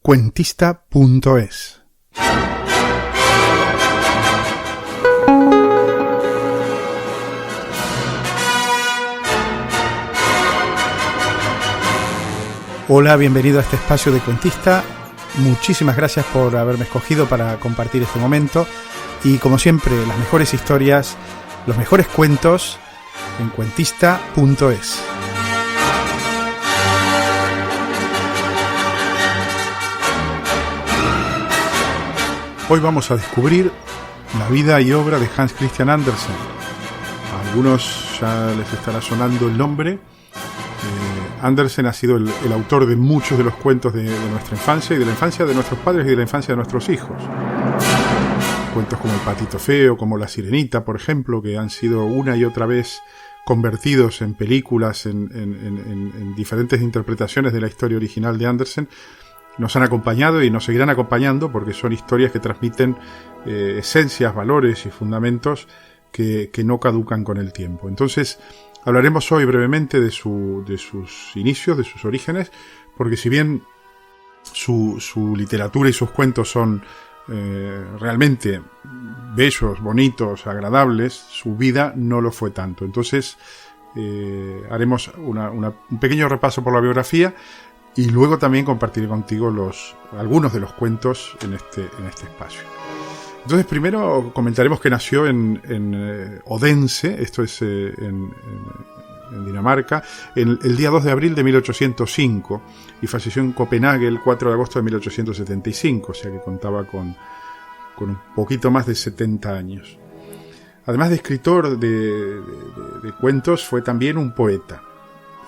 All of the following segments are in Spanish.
Cuentista.es. Hola, bienvenido a este espacio de Cuentista. Muchísimas gracias por haberme escogido para compartir este momento. Y como siempre, las mejores historias, los mejores cuentos en Cuentista.es. Hoy vamos a descubrir la vida y obra de Hans Christian Andersen. A algunos ya les estará sonando el nombre. Andersen ha sido el autor de muchos de los cuentos de nuestra infancia y de la infancia de nuestros padres y de la infancia de nuestros hijos. Cuentos como El Patito Feo, como La Sirenita, por ejemplo, que han sido una y otra vez convertidos en películas, en diferentes interpretaciones de la historia original de Andersen. Nos han acompañado y nos seguirán acompañando porque son historias que transmiten esencias, valores y fundamentos que no caducan con el tiempo. Entonces, hablaremos hoy brevemente de sus inicios, de sus orígenes, porque si bien su literatura y sus cuentos son realmente bellos, bonitos, agradables, su vida no lo fue tanto. Entonces, haremos un pequeño repaso por la biografía y luego también compartiré contigo algunos de los cuentos en este espacio. Entonces, primero comentaremos que nació en Odense, esto es en Dinamarca, el día 2 de abril de 1805 y falleció en Copenhague el 4 de agosto de 1875, o sea que contaba con un poquito más de 70 años. Además de escritor de cuentos, fue también un poeta,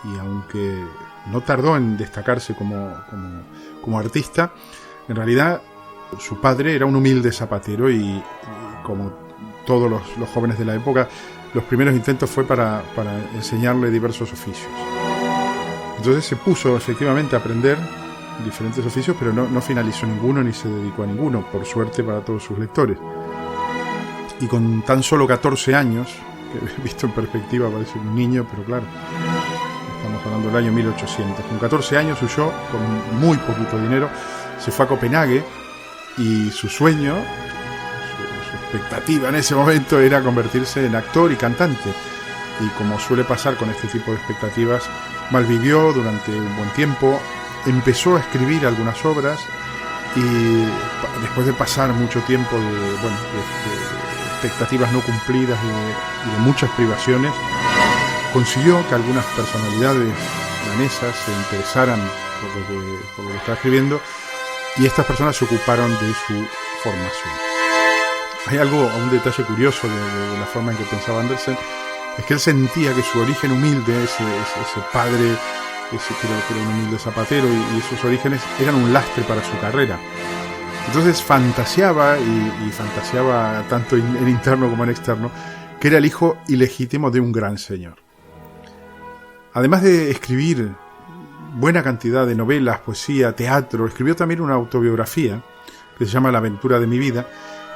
y aunque no tardó en destacarse como artista, en realidad su padre era un humilde zapatero y como todos los jóvenes de la época, los primeros intentos fue para enseñarle diversos oficios. Entonces se puso efectivamente a aprender diferentes oficios, pero no finalizó ninguno ni se dedicó a ninguno, por suerte para todos sus lectores. Y con tan solo 14 años, que visto en perspectiva parece un niño, pero claro, estamos hablando del año 1800. Con 14 años huyó con muy poquito dinero, se fue a Copenhague y su sueño, su expectativa en ese momento era convertirse en actor y cantante. Y como suele pasar con este tipo de expectativas, malvivió durante un buen tiempo, empezó a escribir algunas obras y después de pasar mucho tiempo de expectativas no cumplidas y de muchas privaciones, consiguió que algunas personalidades danesas se interesaran por lo que estaba escribiendo y estas personas se ocuparon de su formación. Hay un detalle curioso de la forma en que pensaba Andersen, es que él sentía que su origen humilde, ese padre, que era un humilde zapatero y esos orígenes eran un lastre para su carrera. Entonces fantaseaba y fantaseaba tanto en interno como en externo que era el hijo ilegítimo de un gran señor. Además de escribir buena cantidad de novelas, poesía, teatro, escribió también una autobiografía que se llama La aventura de mi vida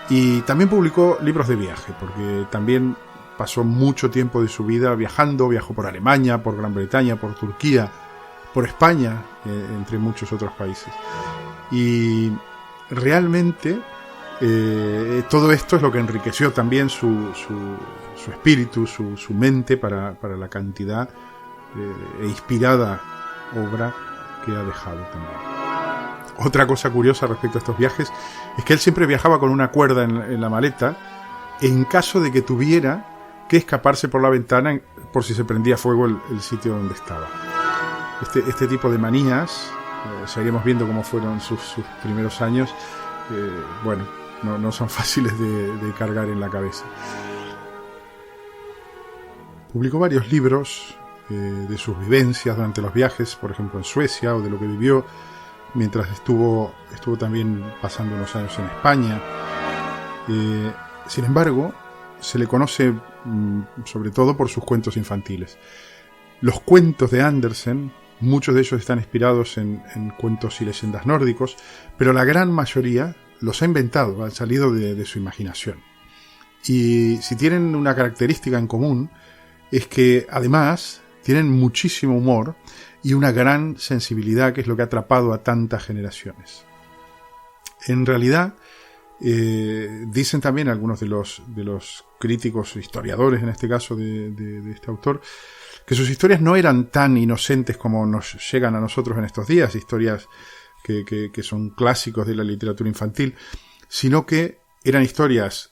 y también publicó libros de viaje, porque también pasó mucho tiempo de su vida viajando, viajó por Alemania, por Gran Bretaña, por Turquía, por España, entre muchos otros países. Y realmente todo esto es lo que enriqueció también su espíritu, su mente para la cantidad e inspirada obra que ha dejado también. Otra cosa curiosa respecto a estos viajes es que él siempre viajaba con una cuerda en la maleta en caso de que tuviera que escaparse por la ventana por si se prendía fuego el sitio donde estaba. Este tipo de manías, seguiremos viendo cómo fueron sus primeros años, no son fáciles de cargar en la cabeza. Publicó varios libros de sus vivencias durante los viajes, por ejemplo en Suecia, o de lo que vivió mientras estuvo también pasando unos años en España. Sin embargo, se le conoce sobre todo por sus cuentos infantiles. Los cuentos de Andersen, muchos de ellos están inspirados en cuentos y leyendas nórdicos, pero la gran mayoría los ha inventado, han salido de su imaginación. Y si tienen una característica en común, es que además tienen muchísimo humor y una gran sensibilidad, que es lo que ha atrapado a tantas generaciones. En realidad, dicen también algunos de los críticos, historiadores en este caso de este autor, que sus historias no eran tan inocentes como nos llegan a nosotros en estos días, historias que son clásicos de la literatura infantil, sino que eran historias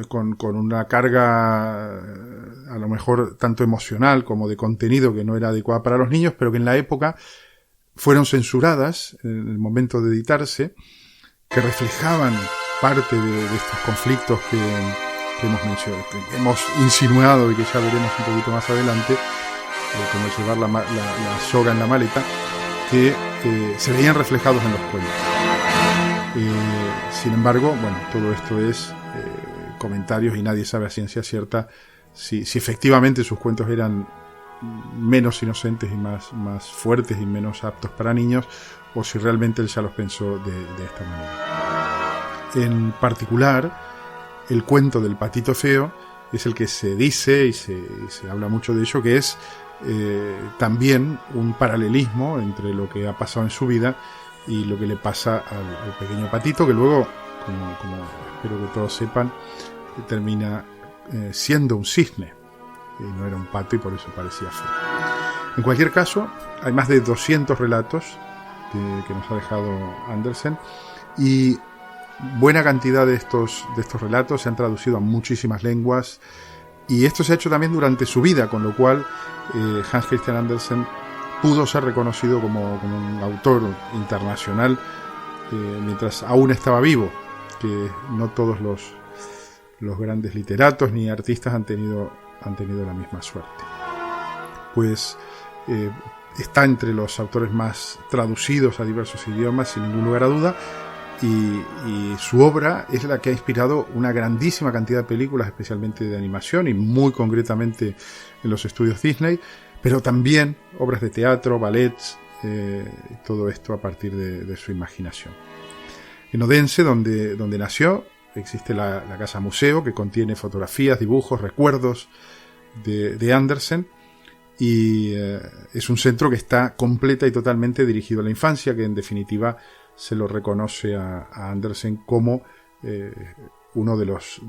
con una carga a lo mejor tanto emocional como de contenido que no era adecuada para los niños, pero que en la época fueron censuradas en el momento de editarse, que reflejaban parte de estos conflictos que hemos mencionado, que hemos insinuado y que ya veremos un poquito más adelante, como llevar la soga en la maleta, que se veían reflejados en los cuentos. Sin embargo, bueno, todo esto es comentarios y nadie sabe a ciencia cierta si efectivamente sus cuentos eran menos inocentes y más fuertes y menos aptos para niños, o si realmente él ya los pensó de esta manera. En particular, el cuento del patito feo es el que se dice y se habla mucho de ello, que es también un paralelismo entre lo que ha pasado en su vida y lo que le pasa al pequeño patito, que luego, como espero que todos sepan, termina siendo un cisne, y no era un pato y por eso parecía feo. En cualquier caso, hay más de 200 relatos que nos ha dejado Andersen, y buena cantidad de estos relatos se han traducido a muchísimas lenguas, y esto se ha hecho también durante su vida, con lo cual Hans Christian Andersen pudo ser reconocido como un autor internacional mientras aún estaba vivo, que no todos los grandes literatos ni artistas han tenido la misma suerte. Pues está entre los autores más traducidos a diversos idiomas, sin ningún lugar a duda, y su obra es la que ha inspirado una grandísima cantidad de películas, especialmente de animación y muy concretamente en los estudios Disney, pero también obras de teatro, ballets, todo esto a partir de su imaginación. En Odense, donde nació, existe la casa museo, que contiene fotografías, dibujos, recuerdos de Andersen, y es un centro que está completa y totalmente dirigido a la infancia, que en definitiva se lo reconoce a Andersen como uno de los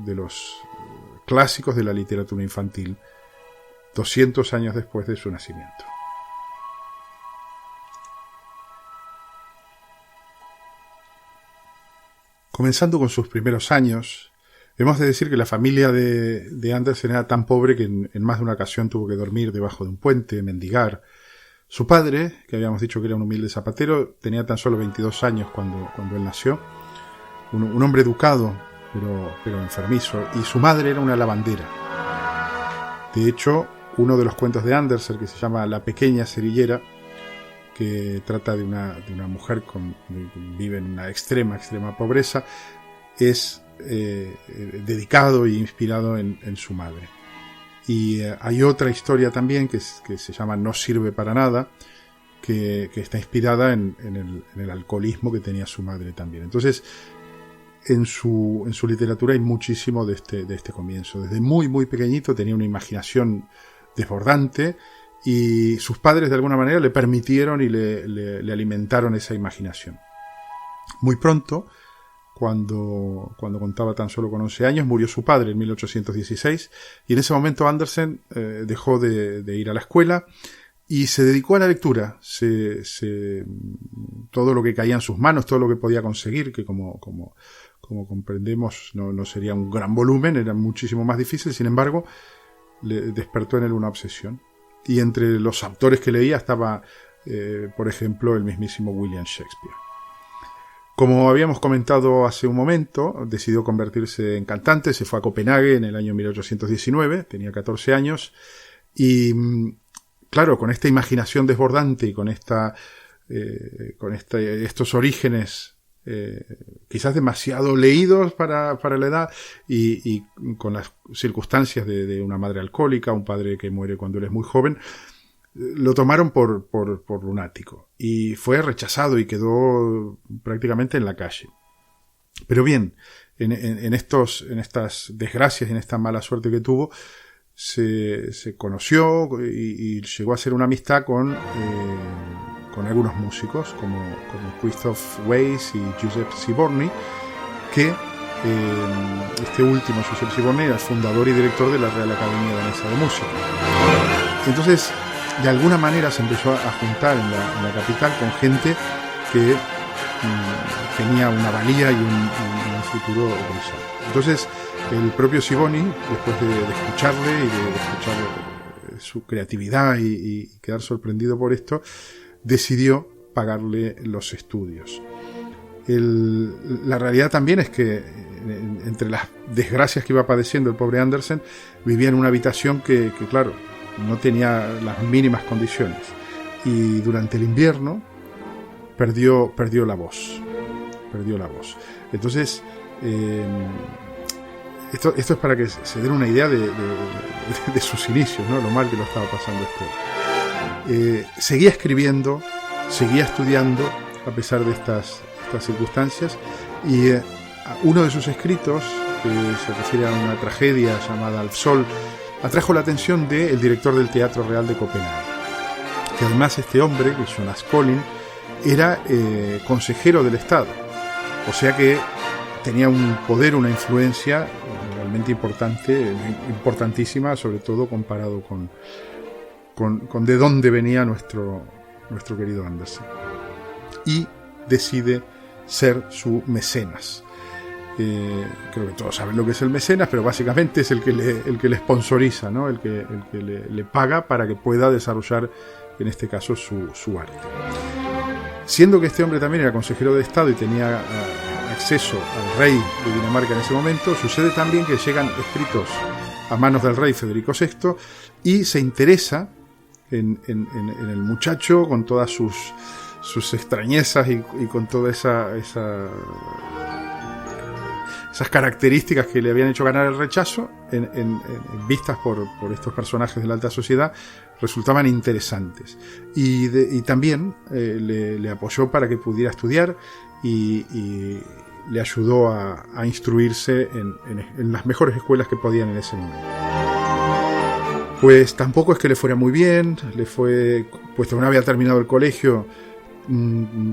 clásicos de la literatura infantil, 200 años después de su nacimiento. Comenzando con sus primeros años, hemos de decir que la familia de Andersen era tan pobre que en más de una ocasión tuvo que dormir debajo de un puente, mendigar. Su padre, que habíamos dicho que era un humilde zapatero, tenía tan solo 22 años cuando él nació, un hombre educado, pero enfermizo, y su madre era una lavandera. De hecho, uno de los cuentos de Andersen, que se llama La pequeña cerillera, que trata de una mujer que vive en una extrema pobreza, es dedicado e inspirado en su madre. Y hay otra historia también que se llama No sirve para nada, que está inspirada en el alcoholismo que tenía su madre también. Entonces, en su literatura hay muchísimo de este comienzo. Desde muy pequeñito tenía una imaginación desbordante, y sus padres de alguna manera le permitieron y le alimentaron esa imaginación. Muy pronto, cuando contaba tan solo con 11 años, murió su padre en 1816, y en ese momento Andersen dejó de ir a la escuela y se dedicó a la lectura. Todo lo que caía en sus manos, todo lo que podía conseguir, que como comprendemos no sería un gran volumen, era muchísimo más difícil, sin embargo, le despertó en él una obsesión. Y entre los autores que leía estaba, por ejemplo, el mismísimo William Shakespeare. Como habíamos comentado hace un momento, decidió convertirse en cantante, se fue a Copenhague en el año 1819, tenía 14 años, y claro, con esta imaginación desbordante y con estos orígenes quizás demasiado leídos para la edad, y con las circunstancias de una madre alcohólica, un padre que muere cuando él es muy joven, lo tomaron por lunático y fue rechazado y quedó prácticamente en la calle. Pero bien, en estas desgracias, en esta mala suerte que tuvo, se conoció y llegó a hacer una amistad con algunos músicos como Christoph Weiss y Giuseppe Siborni, que este último, Giuseppe Siborni, era el fundador y director de la Real Academia Danesa de Música. Entonces, de alguna manera se empezó a juntar en la capital con gente que tenía una valía y un futuro brillante. Entonces, el propio Siboni, después de escucharle y de escuchar su creatividad y quedar sorprendido por esto, decidió pagarle los estudios. La realidad también es que entre las desgracias que iba padeciendo el pobre Andersen, vivía en una habitación que claro, no tenía las mínimas condiciones, y durante el invierno perdió la voz. Entonces, esto es para que se den una idea de sus inicios, ¿no? Lo mal que lo estaba pasando seguía escribiendo, seguía estudiando a pesar de estas circunstancias, y uno de sus escritos, que se refiere a una tragedia llamada Al Sol, atrajo la atención del director del Teatro Real de Copenhague, que además este hombre, que es Jonas Collin, era consejero del Estado, o sea que tenía un poder, una influencia realmente importantísima, sobre todo comparado con de dónde venía nuestro querido Andersen, y decide ser su mecenas. Creo que todos saben lo que es el mecenas, pero básicamente es el que le sponsoriza, ¿no? el que le paga para que pueda desarrollar, en este caso, su arte. Siendo que este hombre también era consejero de Estado y tenía acceso al rey de Dinamarca en ese momento, sucede también que llegan escritos a manos del rey Federico VI y se interesa en el muchacho, con todas sus extrañezas y con todas esas características que le habían hecho ganar el rechazo, vistas por estos personajes de la alta sociedad, resultaban interesantes. Y también le apoyó para que pudiera estudiar y le ayudó a instruirse en las mejores escuelas que podían en ese momento. Pues tampoco es que le fuera muy bien, puesto que no había terminado el colegio,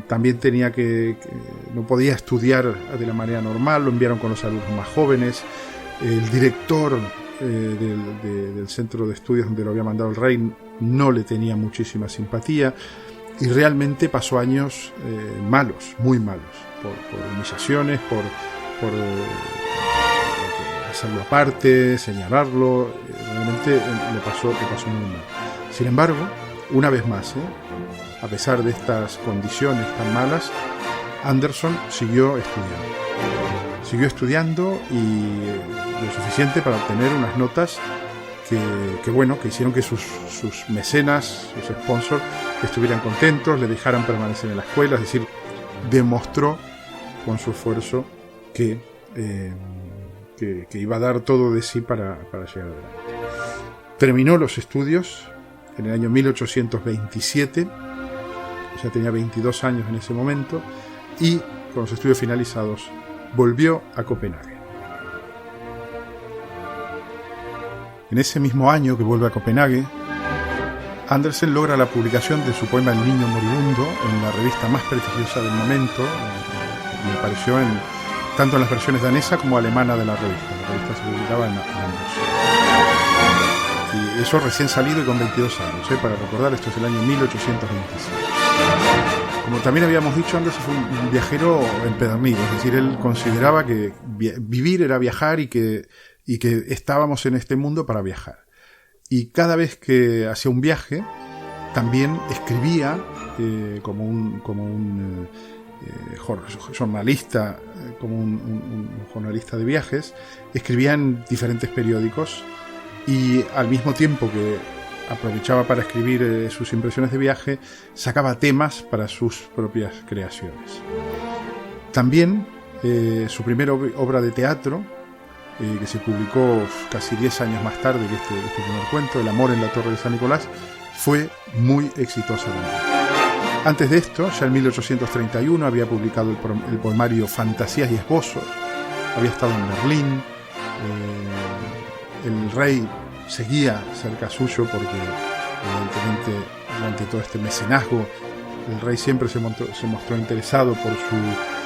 también tenía no podía estudiar de la manera normal, lo enviaron con los alumnos más jóvenes. El director del centro de estudios donde lo había mandado el rey no le tenía muchísima simpatía, y realmente pasó años malos, muy malos, por humillaciones, por hacerlo aparte, señalarlo. Realmente le pasó muy mal. Sin embargo, una vez más, a pesar de estas condiciones tan malas, Andersen siguió estudiando y lo suficiente para obtener unas notas que hicieron que sus mecenas, sus sponsors, estuvieran contentos, le dejaran permanecer en la escuela. Es decir, demostró con su esfuerzo que iba a dar todo de sí para llegar adelante. Terminó los estudios en el año 1827, ya tenía 22 años en ese momento, y con los estudios finalizados volvió a Copenhague. En ese mismo año que vuelve a Copenhague, Andersen logra la publicación de su poema El niño moribundo en la revista más prestigiosa del momento. Me pareció tanto en las versiones danesa como alemana de la revista. La revista se publicaba en ambos. Y eso recién salido y con 22 años. Para recordar, esto es el año 1826. Como también habíamos dicho, Andersen fue un viajero empedernido. Es decir, él consideraba que vivir era viajar y que estábamos en este mundo para viajar. Y cada vez que hacía un viaje, también escribía como un jornalista, como un jornalista de viajes, escribía en diferentes periódicos, y al mismo tiempo que aprovechaba para escribir sus impresiones de viaje, sacaba temas para sus propias creaciones. También su primera obra de teatro, que se publicó casi 10 años más tarde que este primer cuento, El amor en la Torre de San Nicolás, fue muy exitosa también. Antes de esto, ya en 1831, había publicado el poemario Fantasías y Esbozos, había estado en Berlín. El rey seguía cerca suyo porque evidentemente durante todo este mecenazgo el rey siempre se mostró interesado por su